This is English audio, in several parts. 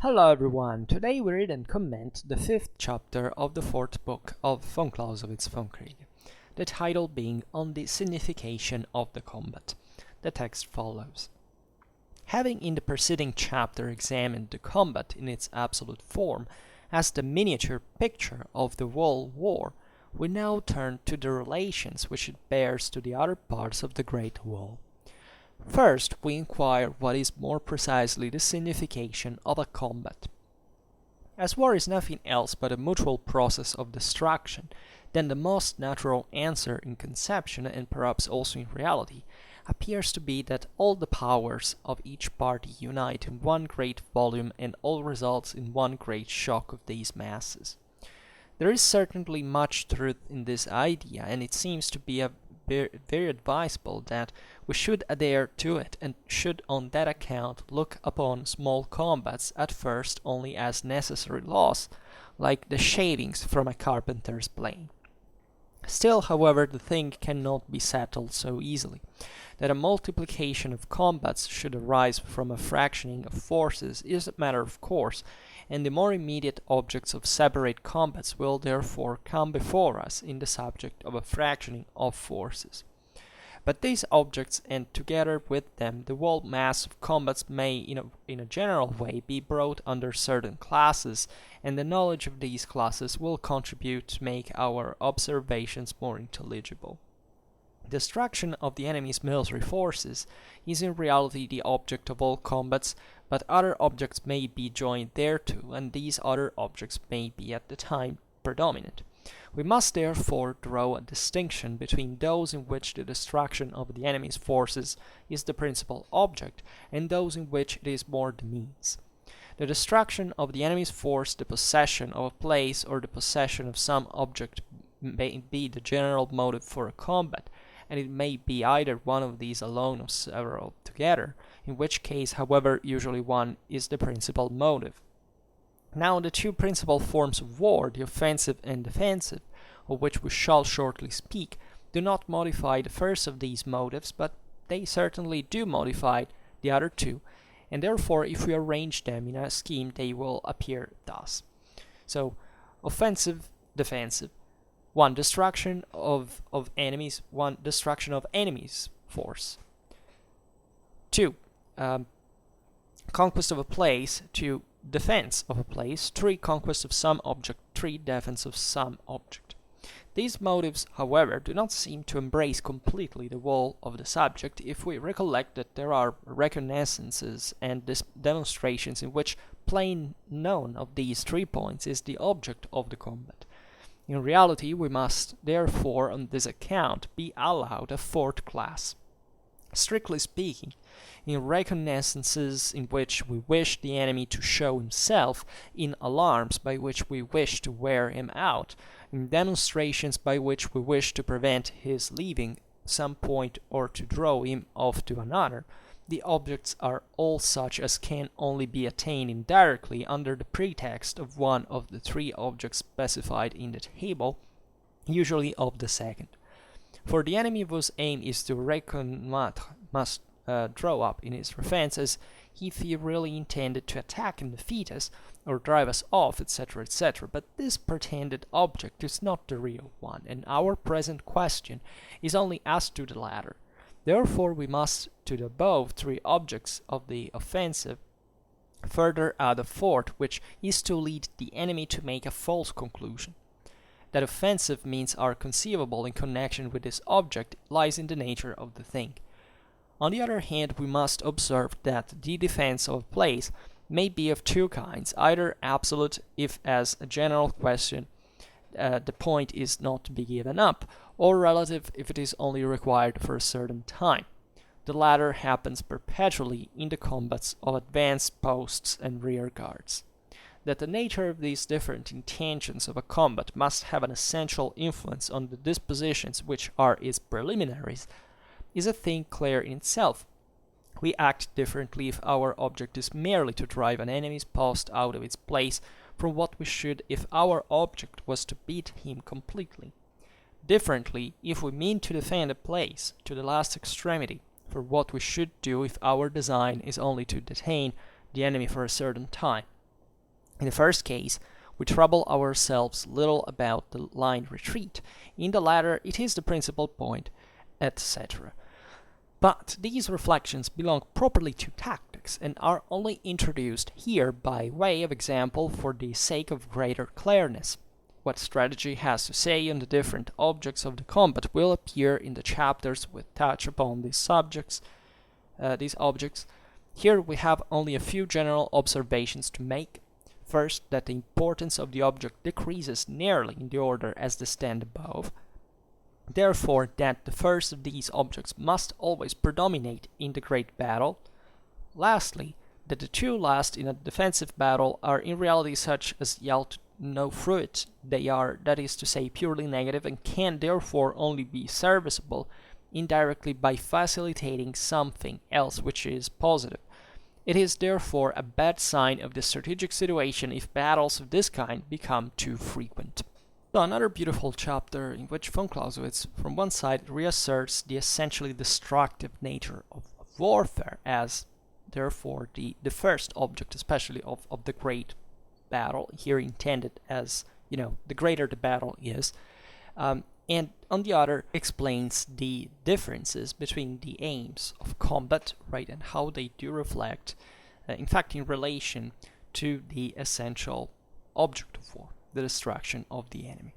Hello everyone, today we read and comment the fifth chapter of the fourth book of von Clausewitz Vom Kriege, the title being On the Signification of the Combat. The text follows. Having in the preceding chapter examined the combat in its absolute form as the miniature picture of the whole war, we now turn to the relations which it bears to the other parts of the great whole. First, we inquire what is more precisely the signification of a combat. As war is nothing else but a mutual process of destruction, then the most natural answer in conception, and perhaps also in reality, appears to be that all the powers of each party unite in one great volume and all results in one great shock of these masses. There is certainly much truth in this idea, and it seems to be very advisable that we should adhere to it, and should on that account look upon small combats at first only as necessary loss, like the shavings from a carpenter's plane. Still, however, the thing cannot be settled so easily. That a multiplication of combats should arise from a fractioning of forces is a matter of course, and the more immediate objects of separate combats will therefore come before us in the subject of a fractioning of forces. But these objects, and together with them the whole mass of combats, may in a general way be brought under certain classes, and the knowledge of these classes will contribute to make our observations more intelligible. Destruction of the enemy's military forces is in reality the object of all combats, but other objects may be joined thereto, and these other objects may be at the time predominant. We must therefore draw a distinction between those in which the destruction of the enemy's forces is the principal object, and those in which it is more the means. The destruction of the enemy's force, the possession of a place, or the possession of some object may be the general motive for a combat, and it may be either one of these alone or several together, in which case, however, usually one is the principal motive. Now, the two principal forms of war, the offensive and defensive, of which we shall shortly speak, do not modify the first of these motives, but they certainly do modify the other two, and therefore if we arrange them in a scheme they will appear thus. So, offensive, defensive. 1. Destruction of enemies. 1. Destruction of enemies' force. 2. Conquest of a place. 2. Defense of a place. 3. Conquest of some object. 3. Defense of some object. These motives, however, do not seem to embrace completely the whole of the subject if we recollect that there are reconnaissances and demonstrations in which plain none of these 3 points is the object of the combat. In reality, we must, therefore, on this account, be allowed a 4th class. Strictly speaking, in reconnaissances in which we wish the enemy to show himself, in alarms by which we wish to wear him out, in demonstrations by which we wish to prevent his leaving some point or to draw him off to another, the objects are all such as can only be attained indirectly under the pretext of one of the 3 objects specified in the table, usually of the second. For the enemy whose aim is to reconnoitre must draw up in his defense as if he really intended to attack and defeat us, or drive us off, etc., etc. But this pretended object is not the real one, and our present question is only as to the latter. Therefore, we must, to the above 3 objects of the offensive, further add a 4th, which is to lead the enemy to make a false conclusion. That offensive means are conceivable in connection with this object lies in the nature of the thing. On the other hand, we must observe that the defense of a place may be of 2 kinds, either absolute, if as a general question the point is not to be given up, or relative if it is only required for a certain time. The latter happens perpetually in the combats of advanced posts and rear guards. That the nature of these different intentions of a combat must have an essential influence on the dispositions which are its preliminaries is a thing clear in itself. We act differently if our object is merely to drive an enemy's post out of its place from what we should if our object was to beat him completely. Differently if we mean to defend a place to the last extremity, for what we should do if our design is only to detain the enemy for a certain time. In the first case, we trouble ourselves little about the line retreat. In the latter, it is the principal point, etc. But these reflections belong properly to tactics and are only introduced here by way of example for the sake of greater clearness. What strategy has to say on the different objects of the combat will appear in the chapters which touch upon these objects. Here we have only a few general observations to make. First, that the importance of the object decreases nearly in the order as descended above. Therefore, that the first of these objects must always predominate in the great battle. Lastly, that the two last in a defensive battle are in reality such as yield no fruit. They are, that is to say, purely negative, and can therefore only be serviceable indirectly by facilitating something else which is positive. It is therefore a bad sign of the strategic situation if battles of this kind become too frequent. So another beautiful chapter in which von Clausewitz, from one side, reasserts the essentially destructive nature of warfare as, therefore, the first object, especially of the great battle, here intended as, the greater the battle is, and on the other explains the differences between the aims of combat, right, and how they do reflect, in fact, in relation to the essential object of war, the destruction of the enemy.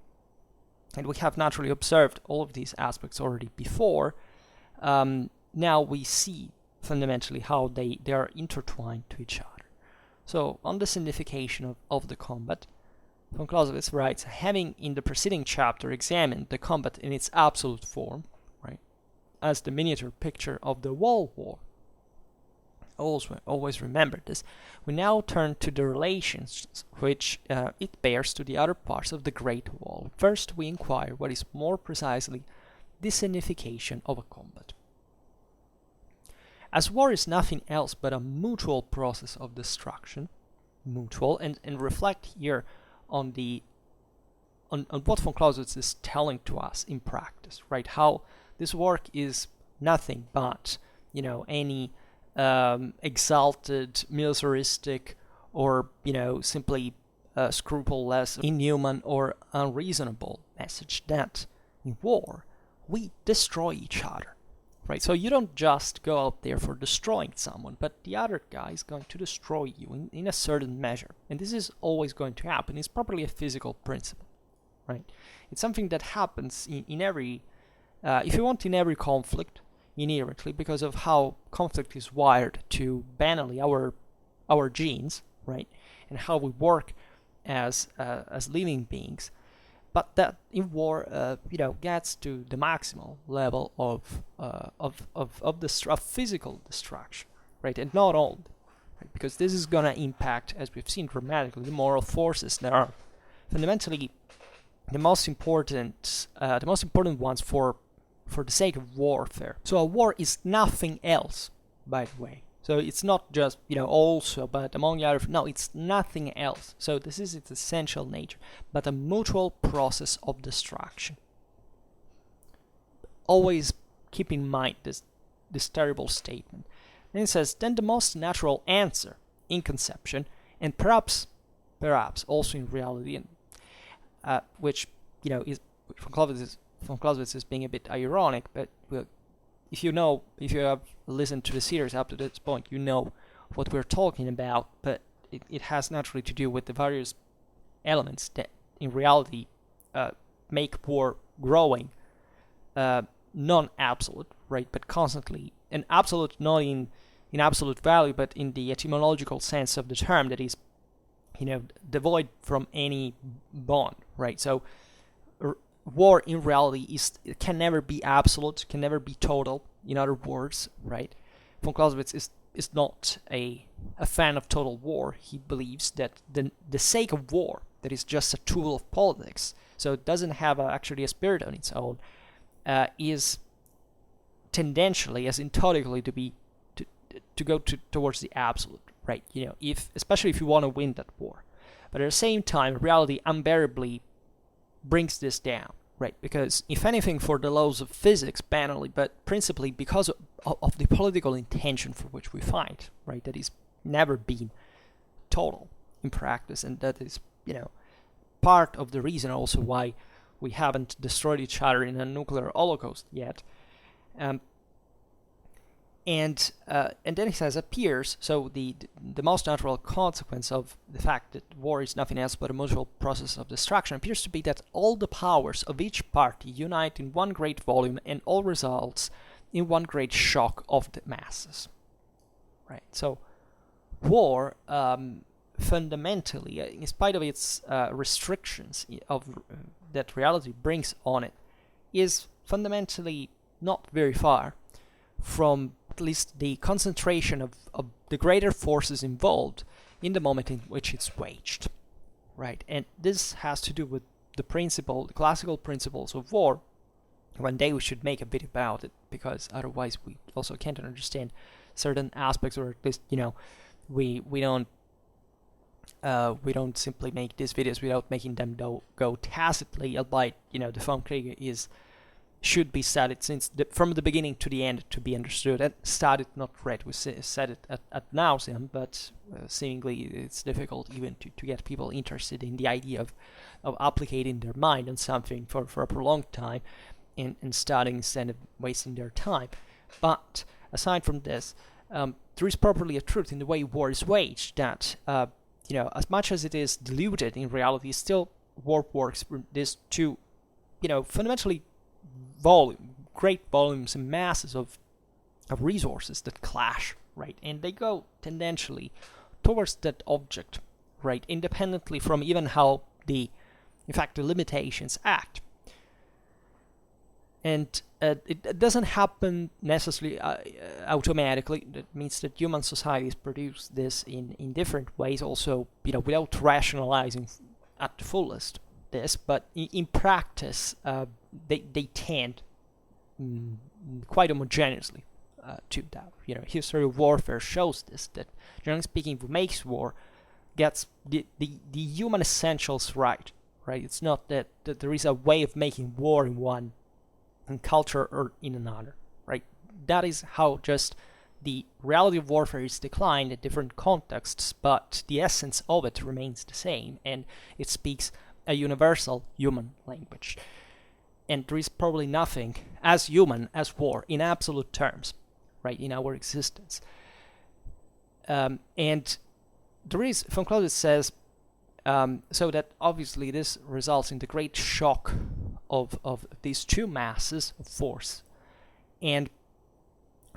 And we have naturally observed all of these aspects already before. Now we see fundamentally how they are intertwined to each other. So, on the signification of the combat, von Clausewitz writes, having in the preceding chapter examined the combat in its absolute form, right, as the miniature picture of the wall war, always remember this, we now turn to the relations which it bears to the other parts of the Great Wall. First, we inquire what is more precisely the signification of a combat. As war is nothing else but a mutual process of destruction, and reflect here on what von Clausewitz is telling to us in practice, right? How this work is nothing but, any exalted, militaristic, or, simply scrupuleless, inhuman, or unreasonable message that in war we destroy each other. Right, so you don't just go out there for destroying someone, but the other guy is going to destroy you in a certain measure. And this is always going to happen. It's properly a physical principle, right? It's something that happens in every, if you want, in every conflict, inherently, because of how conflict is wired to banally our genes, right? And how we work as living beings. But that in war, gets to the maximal level of physical destruction, right? And not only, right? Because this is gonna impact, as we've seen dramatically, the moral forces that are fundamentally the most important ones for the sake of warfare. So a war is nothing else, by the way. So it's not just, also, but among the other, no, it's nothing else. So this is its essential nature, but a mutual process of destruction. Always keep in mind this terrible statement. And it says, then the most natural answer in conception, and perhaps also in reality, and which, is von Clausewitz is being a bit ironic, but if you have listened to the series up to this point, you know what we're talking about, but it has naturally to do with the various elements that in reality make war growing non-absolute, right, but constantly, and absolute not in absolute value, but in the etymological sense of the term, that is, devoid from any bond, right? So war in reality can never be absolute, can never be total. In other words, right? Von Clausewitz is not a fan of total war. He believes that the sake of war, that is just a tool of politics, so it doesn't have actually a spirit on its own, is tendentially, as in totally, to go towards the absolute, right? Especially if you want to win that war. But at the same time, reality invariably brings this down, right? Because if anything, for the laws of physics, banally, but principally because of the political intention for which we fight, right? That is never been total. in practice, and that is, part of the reason also why we haven't destroyed each other in a nuclear holocaust yet. And then he says, appears, so the most natural consequence of the fact that war is nothing else but a mutual process of destruction appears to be that all the powers of each party unite in one great volume, and all results in one great shock of the masses. Right. So war, fundamentally, in spite of its restrictions that reality brings on it, is fundamentally not very far from at least the concentration of the greater forces involved in the moment in which it's waged, right? And this has to do with the classical principles of war. One day we should make a bit about it, because otherwise we also can't understand certain aspects, or at least, we don't simply make these videos without making them go tacitly, albeit, the Vom Kriege should be studied from the beginning to the end to be understood, and studied, not read. We said it at nauseam, but seemingly it's difficult even to get people interested in the idea of applicating their mind on something for a prolonged time and studying instead of wasting their time. But aside from this, there is properly a truth in the way war is waged that, as much as it is diluted in reality, still war works for these two, fundamentally great volumes and masses of resources that clash, right? And they go tendentially towards that object, right? Independently from even how the limitations act. And it doesn't happen necessarily automatically. That means that human societies produce this in different ways, also, without rationalizing at the fullest this, but in practice, they tend quite homogeneously to that. History of warfare shows this, that generally speaking, who makes war gets the human essentials right? It's not that there is a way of making war in one culture or in another, right? That is how just the reality of warfare is declined in different contexts, but the essence of it remains the same, and it speaks a universal human language. And there is probably nothing as human as war in absolute terms, right, in our existence. And there is, von Clausewitz says, so that obviously this results in the great shock of these two masses of force. And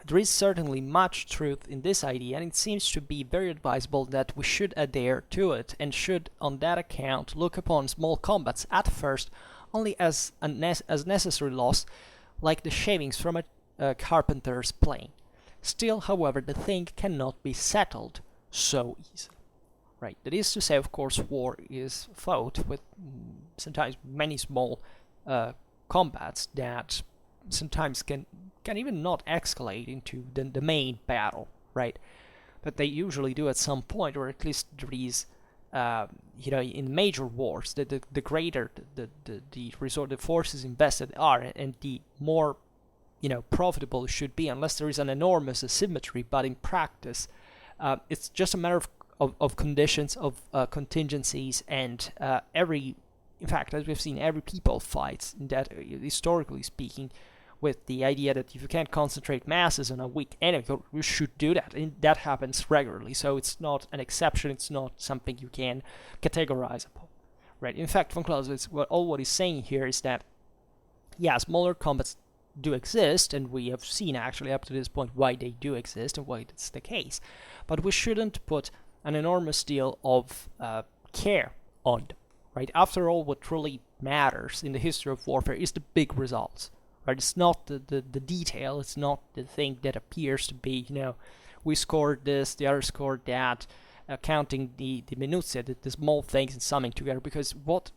there is certainly much truth in this idea, and it seems to be very advisable that we should adhere to it, and should on that account look upon small combats at first only as necessary loss, like the shavings from a carpenter's plane. Still, however, the thing cannot be settled so easily. Right. That is to say, of course, war is fought with sometimes many small combats that sometimes can even not escalate into the main battle, right? But they usually do at some point, or at least there is, in major wars, the greater the forces invested are, and the more, profitable it should be, unless there is an enormous asymmetry. But in practice, it's just a matter of conditions, of contingencies, and in fact, as we've seen, every people fights, that historically speaking, with the idea that if you can't concentrate masses on a weak enemy, you should do that, and that happens regularly. So it's not an exception, it's not something you can categorize upon, right? In fact, von Clausewitz, what he's saying here is that, yeah, smaller combats do exist, and we have seen actually up to this point why they do exist and why it's the case, but we shouldn't put an enormous deal of care on them, right? After all, what truly matters in the history of warfare is the big results. Right? It's not the detail, it's not the thing that appears to be, we scored this, the other scored that, counting the minutiae, the small things and summing together, because what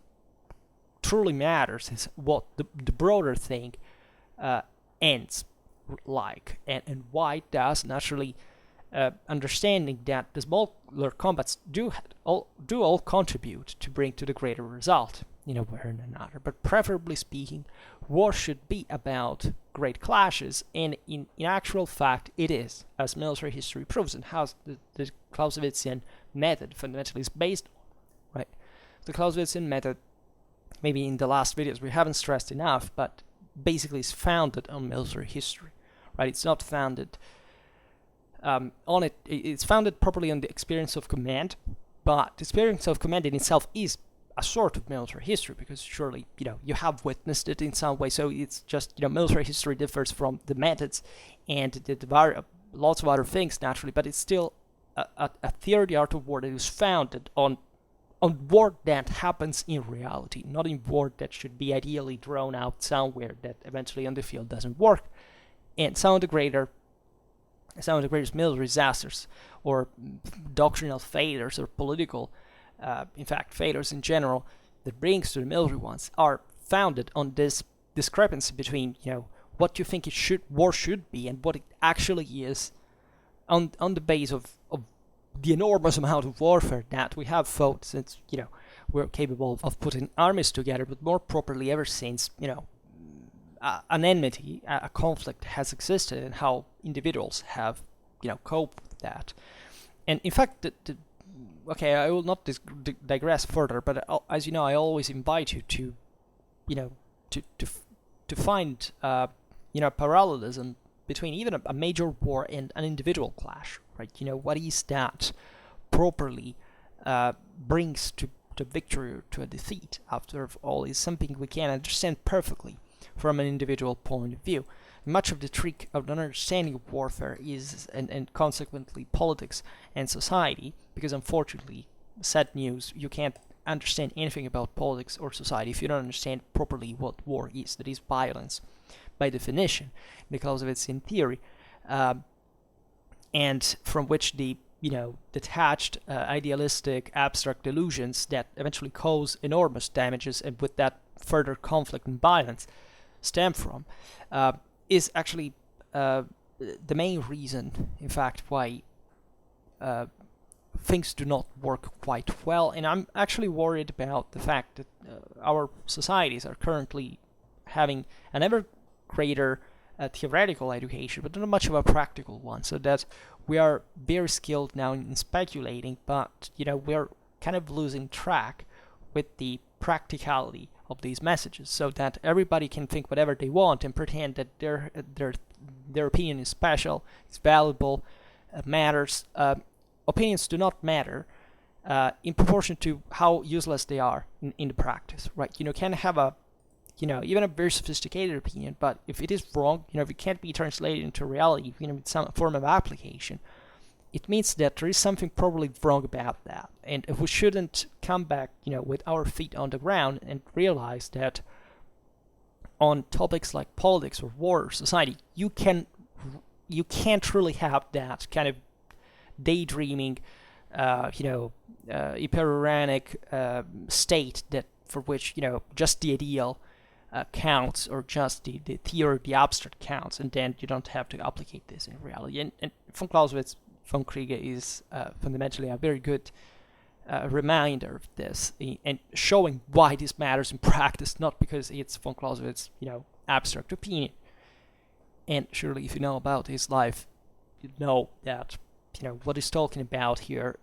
truly matters is what the broader thing ends like, and why it does. Naturally, understanding that the smaller combats do all contribute to bring to the greater result, one way or another. But preferably speaking, war should be about great clashes, and in actual fact it is, as military history proves, and how the Clausewitzian method fundamentally is based on, right? The Clausewitzian method, maybe in the last videos we haven't stressed enough, but basically is founded on military history, right? It's not founded on it. It's founded properly on the experience of command, but the experience of command in itself is a sort of military history, because surely, you have witnessed it in some way. So it's just, military history differs from the methods and the lots of other things naturally, but it's still a theory, the art of war, that is founded on war that happens in reality, not in war that should be ideally drawn out somewhere that eventually on the field doesn't work. And some of the greatest military disasters, or doctrinal failures, or political in fact, failures in general, that brings to the military ones, are founded on this discrepancy between, what you think war should be and what it actually is, on the base of the enormous amount of warfare that we have fought since, we're capable of putting armies together, but more properly ever since, an enmity, a conflict has existed, and how individuals have, coped with that. And in fact, okay, I will not digress further, but as you know, I always invite you to, to find, parallelism between even a major war and an individual clash, right? What is that properly brings to victory or to a defeat, after all, is something we can understand perfectly from an individual point of view. Much of the trick of understanding of warfare is, and consequently politics and society, because unfortunately, sad news, you can't understand anything about politics or society if you don't understand properly what war is. That is violence, by definition, because of its in theory, and from which the detached, idealistic, abstract illusions that eventually cause enormous damages, and with that further conflict and violence stem from, is actually the main reason, in fact, why things do not work quite well. And I'm actually worried about the fact that our societies are currently having an ever greater theoretical education, but not much of a practical one, so that we are very skilled now in speculating, but we're kind of losing track with the practicality of these messages, so that everybody can think whatever they want and pretend that their opinion is special, it's valuable, matters. Opinions do not matter in proportion to how useless they are in the practice, right? Can have a even a very sophisticated opinion, but if it is wrong, if it can't be translated into reality, with some form of application, it means that there is something probably wrong about that. And if we shouldn't come back, with our feet on the ground and realize that on topics like politics or war or society, you can't really have that kind of daydreaming, hyperuranic state that for which, just the ideal counts, or just the theory, the abstract counts, and then you don't have to applicate this in reality. And von Clausewitz, Vom Kriege is fundamentally a very good reminder of this, and showing why this matters in practice, not because it's von Clausewitz, abstract opinion. And surely, if you know about his life, you know that what he's talking about here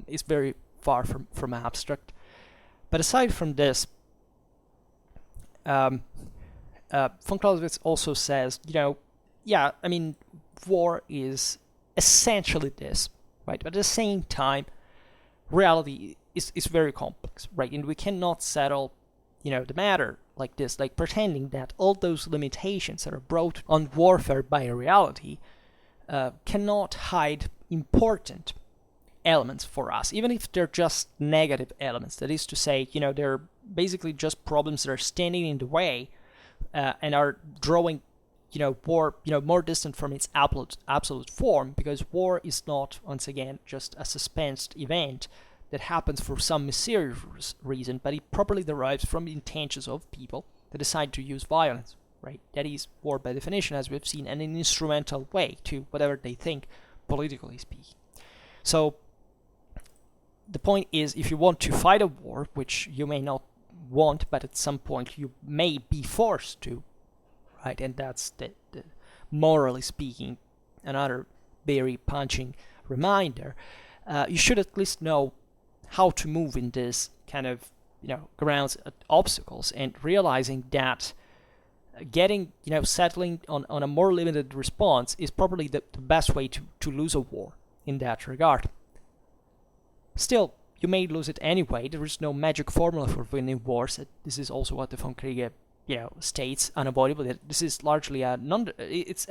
is very far from abstract. But aside from this, von Clausewitz also says, war is essentially this, right? But at the same time, reality is very complex, right? And we cannot settle, the matter like this, like pretending that all those limitations that are brought on warfare by reality cannot hide important elements for us, even if they're just negative elements. That is to say, they're basically just problems that are standing in the way and are drawing war, more distant from its absolute form, because war is not, once again, just a suspensed event that happens for some mysterious reason, but it properly derives from the intentions of people that decide to use violence, right? That is war by definition, as we've seen, and an instrumental way to whatever they think, politically speaking. So the point is, if you want to fight a war, which you may not want, but at some point you may be forced to, right? And that's the morally speaking, another very punching reminder. You should at least know how to move in this kind of, grounds obstacles, and realizing that getting, settling on a more limited response is probably the best way to lose a war in that regard. Still, you may lose it anyway. There is no magic formula for winning wars. This is also what the Vom Kriege, states unavoidably. That this is largely it's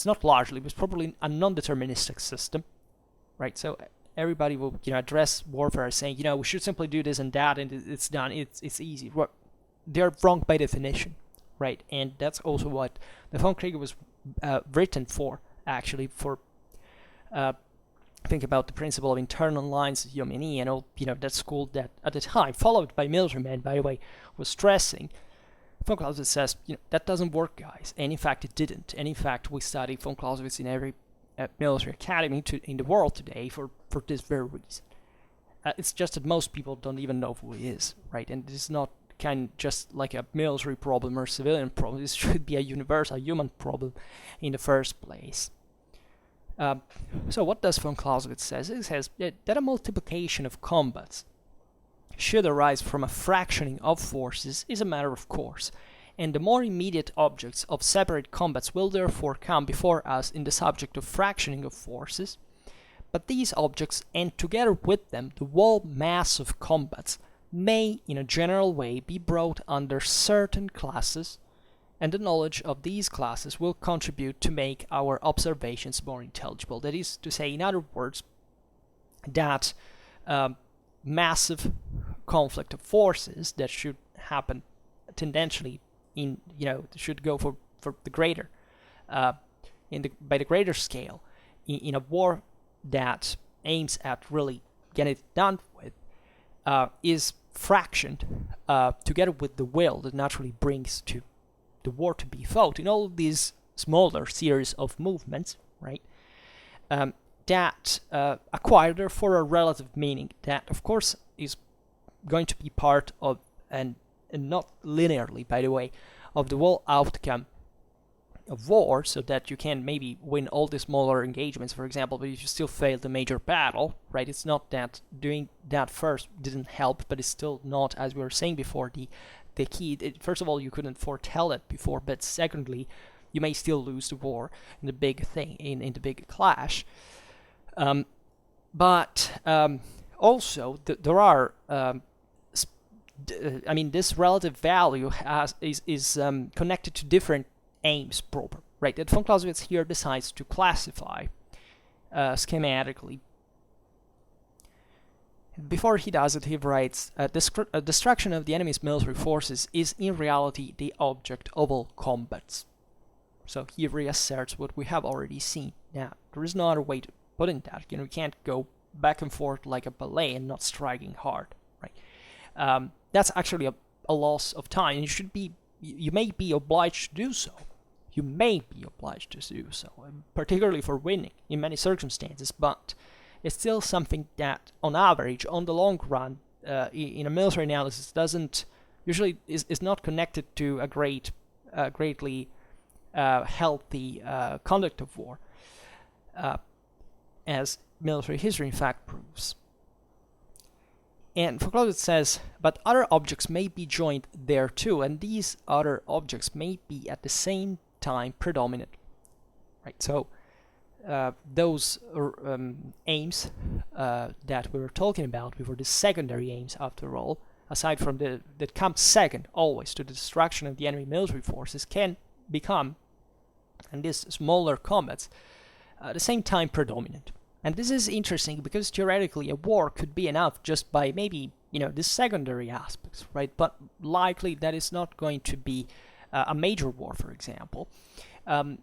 not largely, but it's probably a non-deterministic system, right? So everybody will, address warfare as saying, we should simply do this and that, and it's done. It's easy. They're wrong by definition, right? And that's also what the Vom Kriege was written for, actually, for think about the principle of internal lines, Yomini, and all, that school that at the time, followed by military men, by the way, was stressing. Von Clausewitz says, that doesn't work, guys. And in fact, it didn't. And in fact, we study von Clausewitz in every military academy in the world today for this very reason. It's just that most people don't even know who he is, right? And this is not just like a military problem or civilian problem. This should be a universal human problem in the first place. So what does von Clausewitz say? It says that a multiplication of combats should arise from a fractioning of forces is a matter of course, and the more immediate objects of separate combats will therefore come before us in the subject of fractioning of forces. But these objects, and together with them the whole mass of combats, may in a general way be brought under certain classes, and the knowledge of these classes will contribute to make our observations more intelligible. That is to say, in other words, that massive conflict of forces that should happen tendentially should go for the greater, by the greater scale, in a war that aims at really getting it done with, is fractioned together with the will that naturally brings to the war to be fought in all of these smaller series of movements, right? That acquire therefore a relative meaning that, of course, is going to be part of, and not linearly, by the way, of the whole outcome of war, so that you can maybe win all the smaller engagements, for example, but if you still fail the major battle, right? It's not that doing that first didn't help, but it's still not, as we were saying before, the key. First of all, you couldn't foretell it before, but secondly, you may still lose the war in the big thing, in the big clash. But also, there are this relative value is connected to different aims proper, right? That von Clausewitz here decides to classify schematically. Before he does it, he writes, destruction of the enemy's military forces is in reality the object of all combats. So he reasserts what we have already seen. Now, there is no other way to put in that. You can't go back and forth like a ballet and not striking hard, right? That's actually a loss of time. And you may be obliged to do so. You may be obliged to do so, particularly for winning in many circumstances, but it's still something that, on average, on the long run, in a military analysis, is not connected to a greatly healthy conduct of war, as military history in fact proves. And von Clausewitz says, but other objects may be joined there too, and these other objects may be at the same time predominant, right? So those aims that we were talking about before, the secondary aims, after all, aside from that come second always to the destruction of the enemy military forces, can become, in these smaller combats, at the same time predominant. And this is interesting because theoretically a war could be enough just by maybe, the secondary aspects, right? But likely that is not going to be a major war, for example.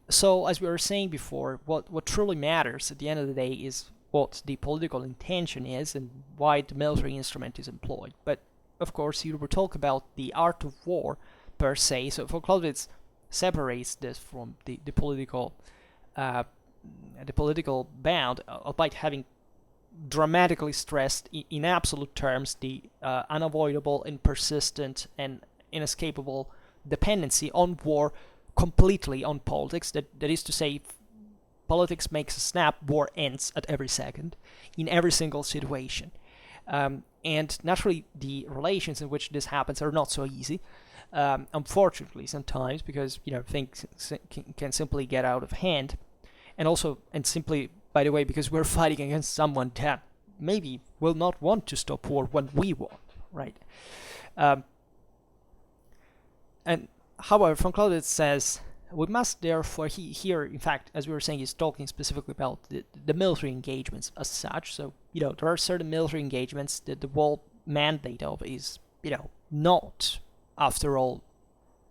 So, as we were saying before, what truly matters at the end of the day is what the political intention is and why the military instrument is employed. But, of course, here we talk about the art of war per se. So, von Clausewitz separates this from the political bound, albeit having dramatically stressed in absolute terms the unavoidable and persistent and inescapable dependency on war completely on politics. That is to say, politics makes a snap, war ends at every second, in every single situation. And naturally, the relations in which this happens are not so easy, unfortunately, sometimes, because things can simply get out of hand, and simply, by the way, because we're fighting against someone that maybe will not want to stop war when we want, right? And however, von Clausewitz says, we must therefore, here, in fact, as we were saying, he's talking specifically about the military engagements as such. So, there are certain military engagements that the whole mandate of is, not, after all,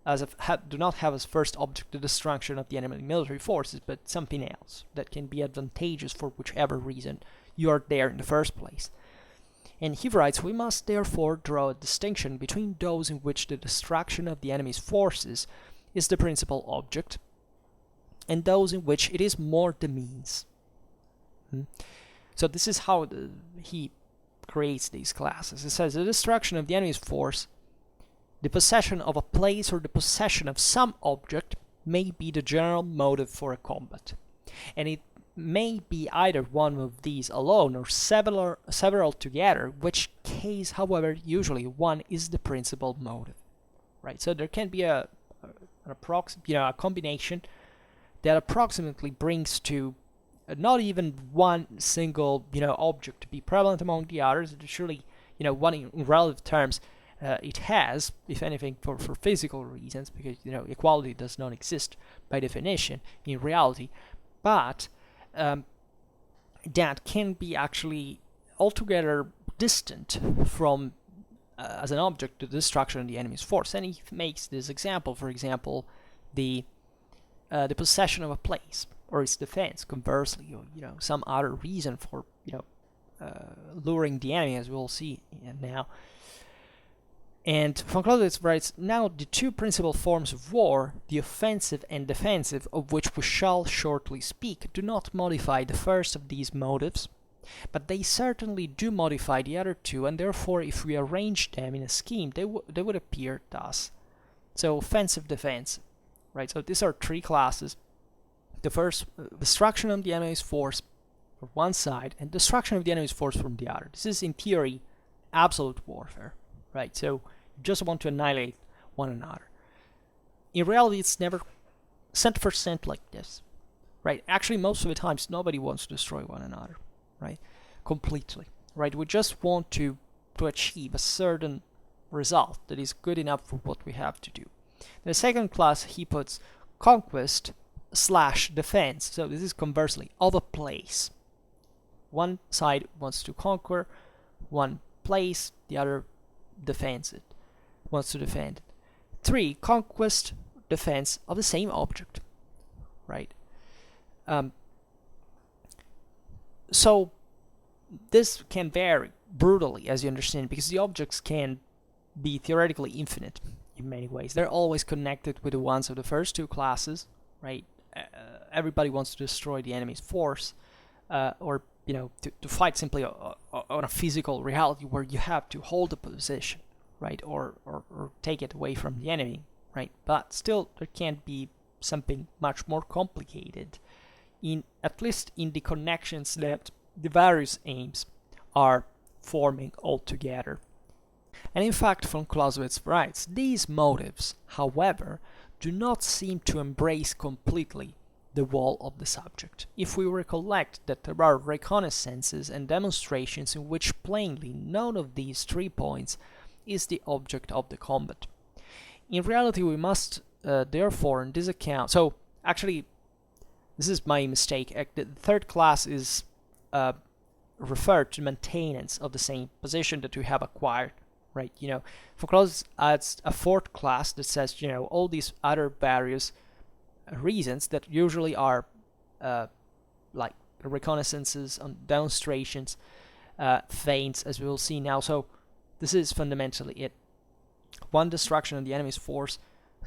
do not have as first object the destruction of the enemy military forces, but something else that can be advantageous for whichever reason you are there in the first place. And he writes, we must therefore draw a distinction between those in which the destruction of the enemy's forces is the principal object, and those in which it is more the means. So this is how he creates these classes. It says the destruction of the enemy's force, the possession of a place or the possession of some object may be the general motive for a combat, and it may be either one of these alone or several together, which case, however, usually one is the principal motive. Right? So there can be a combination that approximately brings to not even one single object to be prevalent among the others. Surely, one in relative terms, it has, if anything, for physical reasons, because equality does not exist by definition in reality, but that can be actually altogether distant from as an object to the destruction of the enemy's force. And he makes this example, for example, the possession of a place or its defense, conversely, or some other reason for luring the enemy, as we'll see now. And von Clausewitz writes, now the two principal forms of war, the offensive and defensive, of which we shall shortly speak, do not modify the first of these motives, but they certainly do modify the other two, and therefore if we arrange them in a scheme, they would appear thus. So offensive, defensive, right? So these are three classes. The first, destruction of the enemy's force from one side, and destruction of the enemy's force from the other. This is, in theory, absolute warfare. Right, so you just want to annihilate one another. In reality, it's never 100% like this, right? Actually, most of the times, nobody wants to destroy one another, right? Completely, right? We just want to achieve a certain result that is good enough for what we have to do. The second class, he puts conquest/defense. So this is conversely of a place. One side wants to conquer one place, the other wants to defend it. 3. Conquest, defense of the same object, right? So this can vary brutally, as you understand, because the objects can be theoretically infinite in many ways. They're always connected with the ones of the first two classes, right? Everybody wants to destroy the enemy's force, or to fight simply on a physical reality where you have to hold a position, right, or take it away from the enemy, right? But still, there can be something much more complicated, at least in the connections that the various aims are forming all together. And in fact, von Clausewitz writes, these motives, however, do not seem to embrace completely the whole of the subject, if we recollect that there are reconnaissances and demonstrations in which plainly none of these 3 points is the object of the combat. In reality, we must therefore in this account, so actually this is my mistake, the third class is referred to maintenance of the same position that we have acquired, right? Von Clausewitz adds a fourth class that says, all these other various reasons that usually are like reconnaissances on demonstrations, feints, as we will see now. So this is fundamentally it. 1. Destruction of the enemy's force.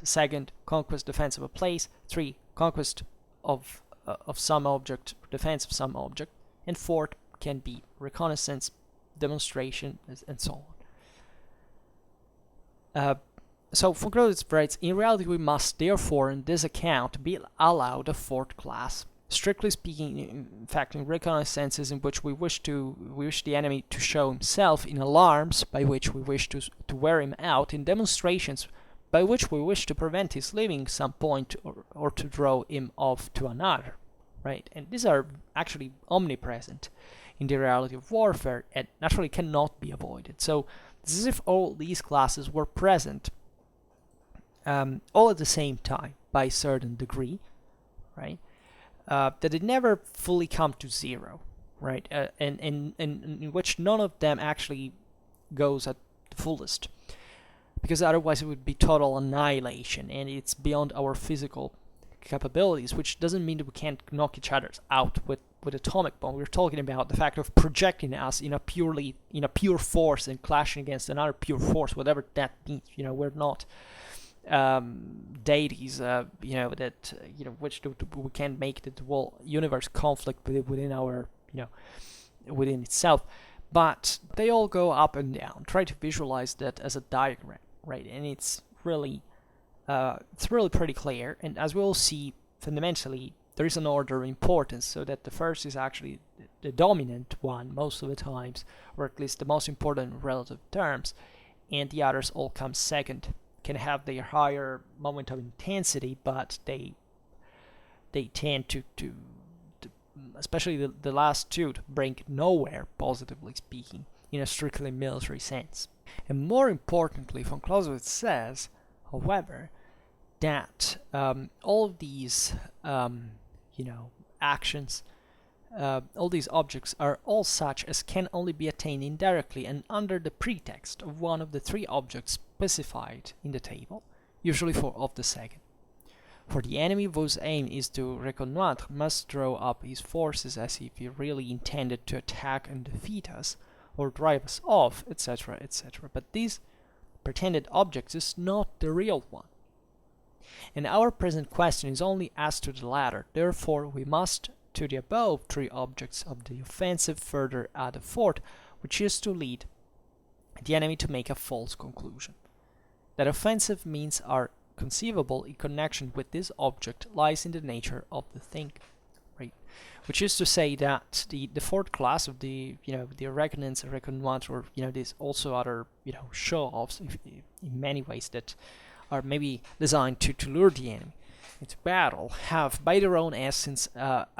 2. Conquest, defense of a place. 3. Conquest of some object, defense of some object. And 4. can be reconnaissance, demonstration, and so on. So von Clausewitz writes, in reality we must therefore in this account be allowed a fourth class. Strictly speaking, in fact, in recognized senses in which we wish the enemy to show himself, in alarms by which we wish to wear him out, in demonstrations by which we wish to prevent his leaving some point or to draw him off to another, right? And these are actually omnipresent in the reality of warfare and naturally cannot be avoided. So this is if all these classes were present all at the same time by a certain degree, right? That it never fully come to zero, right? And in which none of them actually goes at the fullest, because otherwise it would be total annihilation, and it's beyond our physical capabilities, which doesn't mean that we can't knock each other out with atomic bomb. We're talking about the fact of projecting us in a pure force and clashing against another pure force, whatever that means. We're not deities, which we can make the whole universe conflict within our, within itself. But they all go up and down. Try to visualize that as a diagram, right? And it's really pretty clear. And as we'll see, fundamentally, there is an order of importance, so that the first is actually the dominant one most of the times, or at least the most important in relative terms, and the others all come second. Can have their higher moment of intensity, but they tend to especially the last two, to bring nowhere, positively speaking, in a strictly military sense. And more importantly, von Clausewitz says, however, that all of these actions, all these objects are all such as can only be attained indirectly and under the pretext of one of the three objects specified in the table, usually of the second. For the enemy whose aim is to reconnoitre must draw up his forces as if he really intended to attack and defeat us, or drive us off, etc., etc. But this pretended object is not the real one. And our present question is only as to the latter. Therefore, we must to the above three objects of the offensive further add a fourth, which is to lead the enemy to make a false conclusion. That offensive means are conceivable in connection with this object lies in the nature of the thing, right? Which is to say that the fourth class of the reconnaissance, reconnoitre, or these also other show-offs in many ways that are maybe designed to lure the enemy into battle, have by their own essence an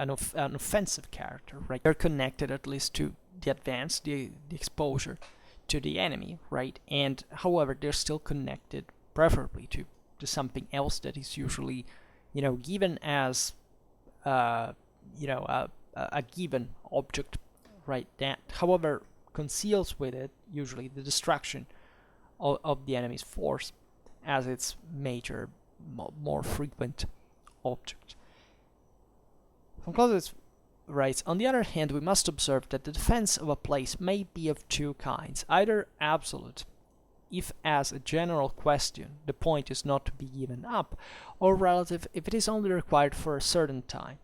offensive character, right? They're connected at least to the advance, the exposure to the enemy, right? And however, they're still connected preferably to something else that is usually given as a given object, right? That however conceals with it usually the destruction of the enemy's force as its major, more frequent object. Von Clausewitz writes, on the other hand, we must observe that the defense of a place may be of two kinds, either absolute, if as a general question the point is not to be given up, or relative, if it is only required for a certain time.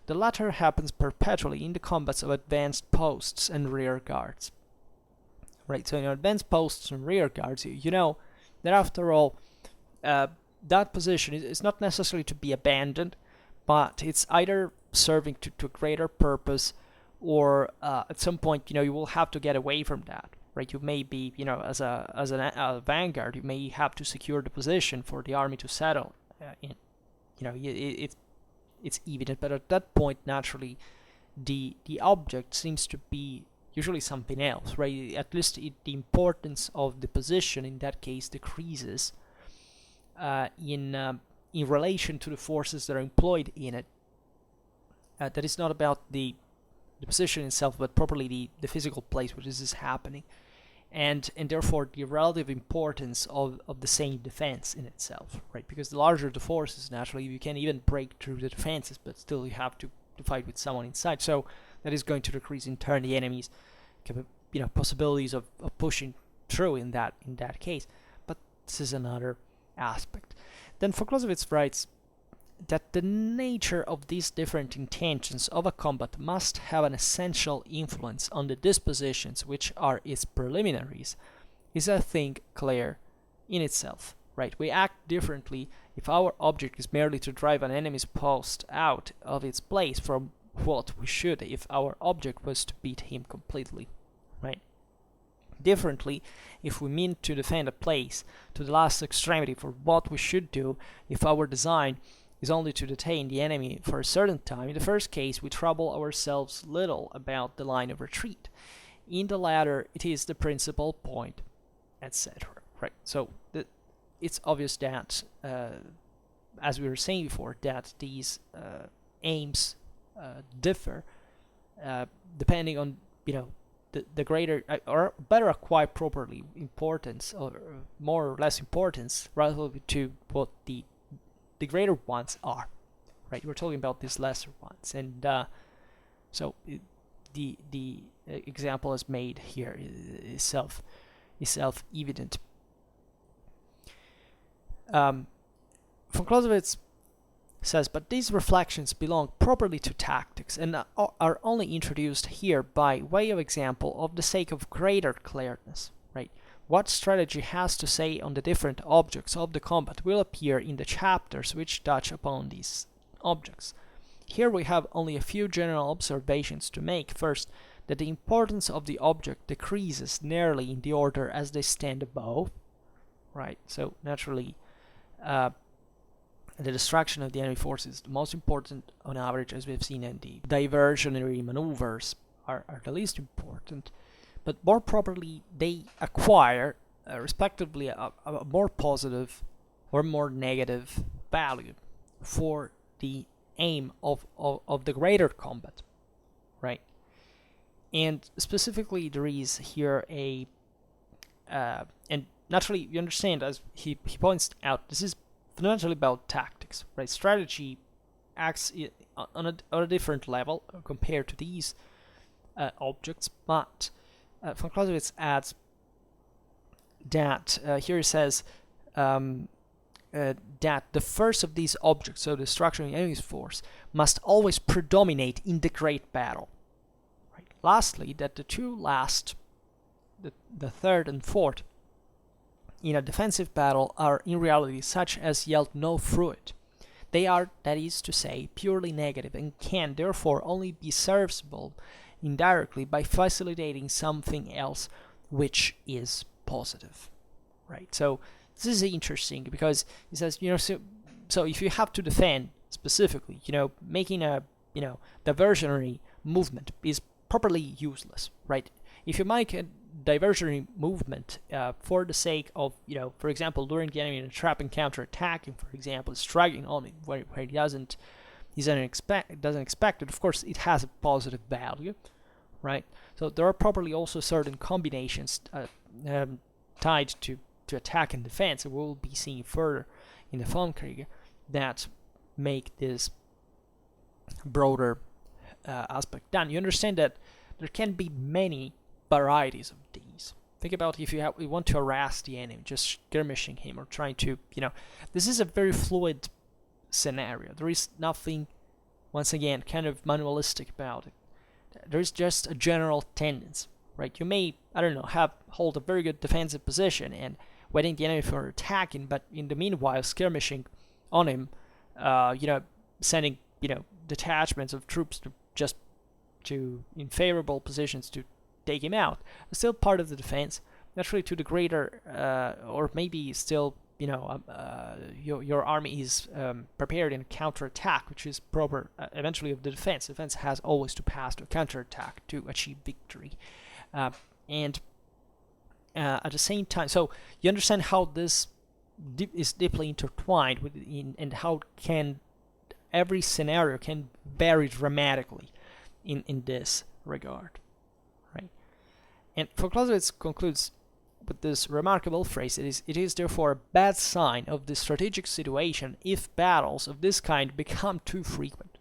The latter happens perpetually in the combats of advanced posts and rear guards. Right, so in advanced posts and rear guards, that after all, that position is not necessarily to be abandoned, but it's either serving to a greater purpose, or at some point, you will have to get away from that, right? You may be, as a vanguard, you may have to secure the position for the army to settle in. It's evident, but at that point, naturally, the object seems to be usually something else, right? At least the importance of the position in that case decreases in relation to the forces that are employed in it. That is not about the position itself, but properly the physical place where this is happening, and therefore the relative importance of the same defense in itself, right? Because the larger the forces, naturally, you can even break through the defenses, but still you have to fight with someone inside. So that is going to decrease in turn the enemy's possibilities of pushing through in that case. But this is another aspect. Then von Clausewitz writes that the nature of these different intentions of a combat must have an essential influence on the dispositions which are its preliminaries, is a thing clear in itself, right? We act differently if our object is merely to drive an enemy's post out of its place from what we should if our object was to beat him completely, right? Differently, if we mean to defend a place to the last extremity for what we should do if our design is only to detain the enemy for a certain time. In the first case, we trouble ourselves little about the line of retreat. In the latter, it is the principal point, etc. Right. So it's obvious that, as we were saying before, that these aims differ depending on the greater or better acquired properly importance or more or less importance relative to what the greater ones are, right? We're talking about these lesser ones, and so the example is made here is self-evident. Von Clausewitz says, but these reflections belong properly to tactics and are only introduced here by way of example of the sake of greater clearness, right? What strategy has to say on the different objects of the combat will appear in the chapters which touch upon these objects. Here we have only a few general observations to make. First, that the importance of the object decreases nearly in the order as they stand above, right? So naturally, the destruction of the enemy forces is the most important on average, as we've seen, and the diversionary maneuvers are the least important. But more properly, they acquire, respectively, a more positive or more negative value for the aim of the greater combat, right? And specifically, there is here a, and naturally, you understand, as he points out, this is fundamentally about tactics, right? Strategy acts on a different level compared to these objects, but Von Clausewitz adds that here he says that the first of these objects, so the destruction of the enemy's force, must always predominate in the great battle. Right? Lastly, that the two last, the third and fourth, in a defensive battle are in reality such as yield no fruit. They are, that is to say, purely negative and can therefore only be serviceable indirectly by facilitating something else which is positive, right? So this is interesting because he says, so if you have to defend specifically, making a, diversionary movement is properly useless, right? If you make a diversionary movement for the sake of, for example, luring the enemy in a trap and counter-attacking, for example, striking on it where he doesn't expect it, of course, it has a positive value, right? So there are properly also certain combinations tied to attack and defense, and we'll be seeing further in the Vom Kriege, that make this broader aspect done. You understand that there can be many varieties of these. Think about if you want to harass the enemy, just skirmishing him or trying to, this is a very fluid scenario. There is nothing, once again, kind of manualistic about it. There is just a general tendency, right? You may, hold a very good defensive position and waiting the enemy for attacking, but in the meanwhile skirmishing on him, sending, detachments of troops to in favorable positions to take him out. It's still part of the defense, naturally to the greater, or maybe still, your army is prepared in a counterattack, which is proper eventually of the defense. Defense has always to pass to a counterattack to achieve victory. And at the same time, so you understand how this is deeply intertwined with and how every scenario can vary dramatically in this regard, right? And von Clausewitz concludes with this remarkable phrase: it is therefore a bad sign of the strategic situation if battles of this kind become too frequent.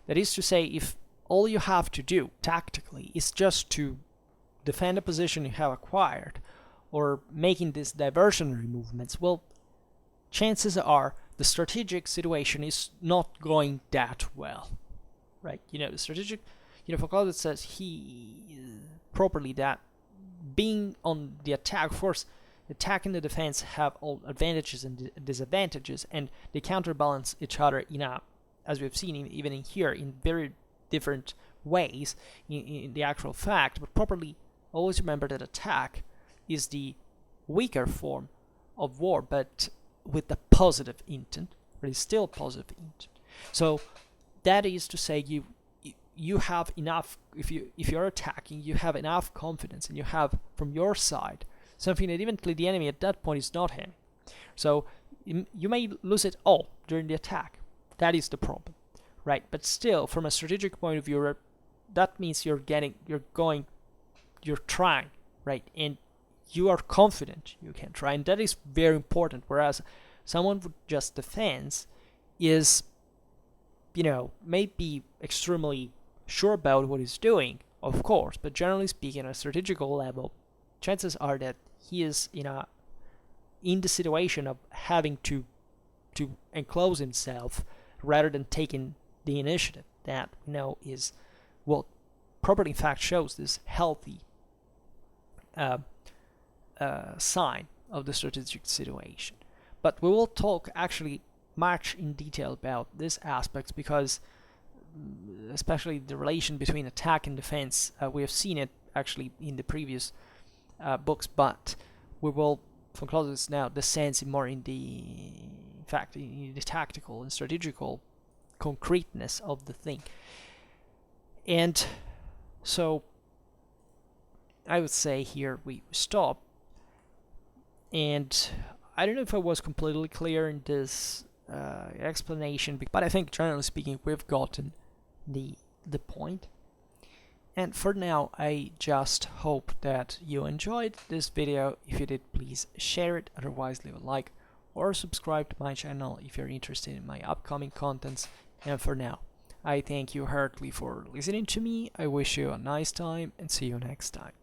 That is to say, if all you have to do tactically is just to defend a position you have acquired, or making these diversionary movements, well, chances are the strategic situation is not going that well, right? The strategic, von Clausewitz says properly that being on the attack, of course, attack and the defense have all advantages and disadvantages, and they counterbalance each other as we've seen even in here, in very different ways in the actual fact. But properly, always remember that attack is the weaker form of war, but with the positive intent, but it's still positive intent. So that is to say, you have enough, if you're attacking, you have enough confidence, and you have from your side something that eventually the enemy at that point is not having. So you may lose it all during the attack. That is the problem, right? But still, from a strategic point of view, that means you're trying, right? And you are confident you can try, and that is very important. Whereas someone with just defense is, may be extremely sure about what he's doing, of course, but generally speaking, on a strategical level, chances are that he is in the situation of having to enclose himself rather than taking the initiative. That is what properly in fact shows this healthy sign of the strategic situation. But we will talk actually much in detail about these aspects, because especially the relation between attack and defense, we have seen it actually in the previous books, but we will, from Clausewitz, now descend more in the tactical and strategical concreteness of the thing. And so I would say here we stop. And I don't know if I was completely clear in this explanation, but I think generally speaking we've gotten the point. And for now, I just hope that you enjoyed this video. If you did, please share it, otherwise leave a like or subscribe to my channel if you're interested in my upcoming contents. And for now, I thank you heartily for listening to me. I wish you a nice time and see you next time.